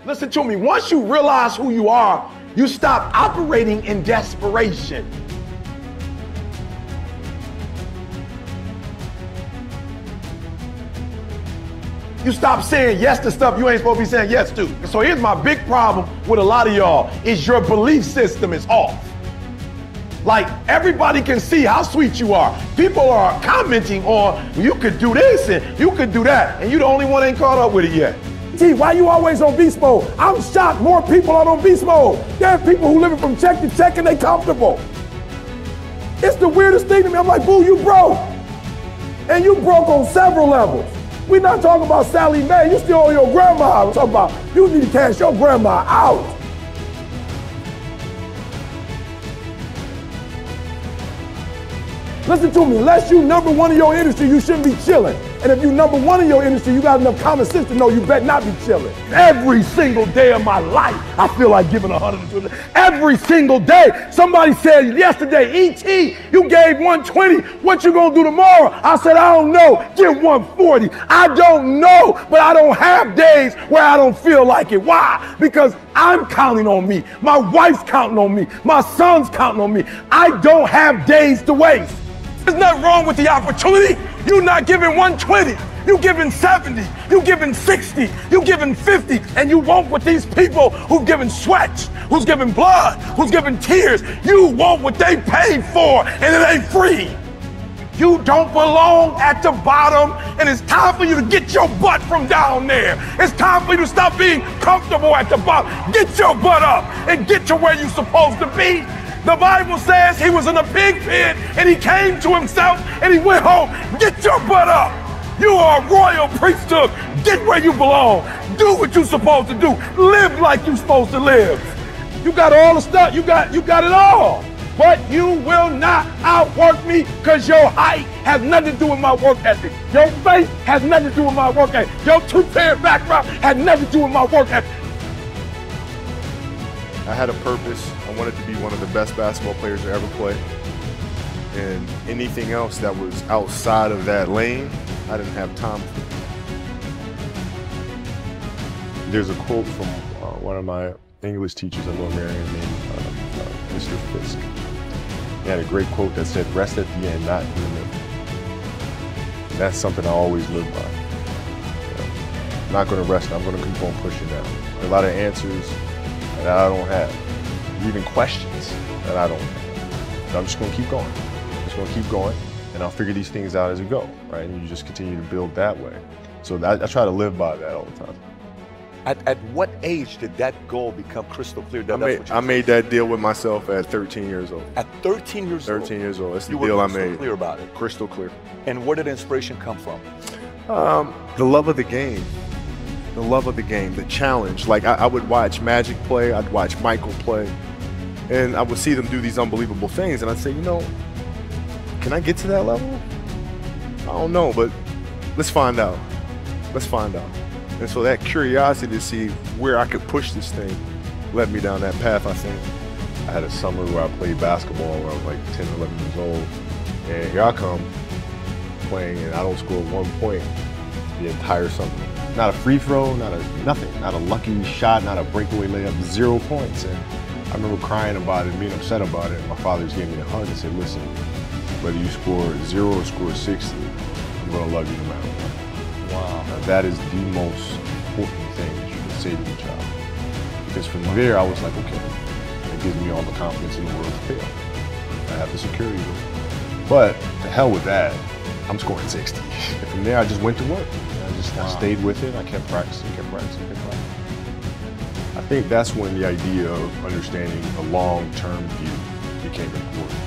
Listen to me. Once you realize who you are, you stop operating in desperation. You stop saying yes to stuff you ain't supposed to be saying yes to. So here's my big problem with a lot of y'all is your belief system is off. Like, everybody can see how sweet you are. People are commenting on, you could do this and you could do that, and you the only one ain't caught up with it yet. Gee, why you always on beast mode? I'm shocked more people are on beast mode. There are people who living from check to check and they comfortable. It's the weirdest thing to me. I'm like, boo, you broke. And you broke on several levels. We're not talking about Sally Mae. You still owe your grandma. We're talking about you need to cash your grandma out. Listen to me, unless you number one in your industry, you shouldn't be chilling. And if you number one in your industry, you got enough common sense to know you better not be chilling. Every single day of my life, I feel like giving 120. Every single day. Somebody said yesterday, E.T., you gave 120. What you gonna do tomorrow? I said, I don't know. Give 140. I don't know, but I don't have days where I don't feel like it. Why? Because I'm counting on me. My wife's counting on me. My son's counting on me. I don't have days to waste. There's nothing wrong with the opportunity. You're not giving 120. You're giving 70. You're giving 60. You're giving 50. And you want what these people who've given sweat, who's given blood, who's given tears, you want what they paid for, and it ain't free. You don't belong at the bottom, and it's time for you to get your butt from down there. It's time for you to stop being comfortable at the bottom. Get your butt up and get to where you're supposed to be. The Bible says he was in a pig pen and he came to himself and he went home. Get your butt up. You are a royal priesthood. Get where you belong. Do what you're supposed to do. Live like you're supposed to live. You got all the stuff. You got it all. But you will not outwork me because your height has nothing to do with my work ethic. Your faith has nothing to do with my work ethic. Your two-parent background has nothing to do with my work ethic. I had a purpose. I wanted to be one of the best basketball players to ever play. And anything else that was outside of that lane, I didn't have time for. There's a quote from one of my English teachers at Lower Merion named Mr. Fisk. He had a great quote that said, rest at the end, not in the middle. And that's something I always live by. I'm not going to rest, I'm going to keep on pushing down. There are a lot of answers that I don't have, even questions that I don't have. But I'm just going to keep going. I'm just going to keep going, and I'll figure these things out as we go, right? And you just continue to build that way. So I try to live by that all the time. At what age did that goal become crystal clear? I made that deal with myself at 13 years old. At 13 years old? 13 years old. That's the deal I made. You were crystal clear about it? Crystal clear. And where did inspiration come from? The love of the game. The love of the game, the challenge. Like I would watch Magic play, I'd watch Michael play, and I would see them do these unbelievable things, and I'd say, you know, can I get to that level? I don't know, but let's find out. Let's find out. And so that curiosity to see where I could push this thing led me down that path, I think. I had a summer where I played basketball when I was like 10, 11 years old, and here I come playing, and I don't score 1 point the entire summer. Not a free throw, nothing, not a lucky shot, not a breakaway layup, 0 points. And I remember crying about it, being upset about it. My father just gave me a hug and said, listen, whether you score 0 or score 60, I'm gonna love you no matter what. Wow. Now, that is the most important thing that you can say to a child. Because from there, I was like, okay, that gives me all the confidence in the world to fail. I have the security with it. But to hell with that, I'm scoring 60. And from there, I just went to work. I stayed with it. I kept practicing, kept practicing, kept practicing. I think that's when the idea of understanding a long-term view became important.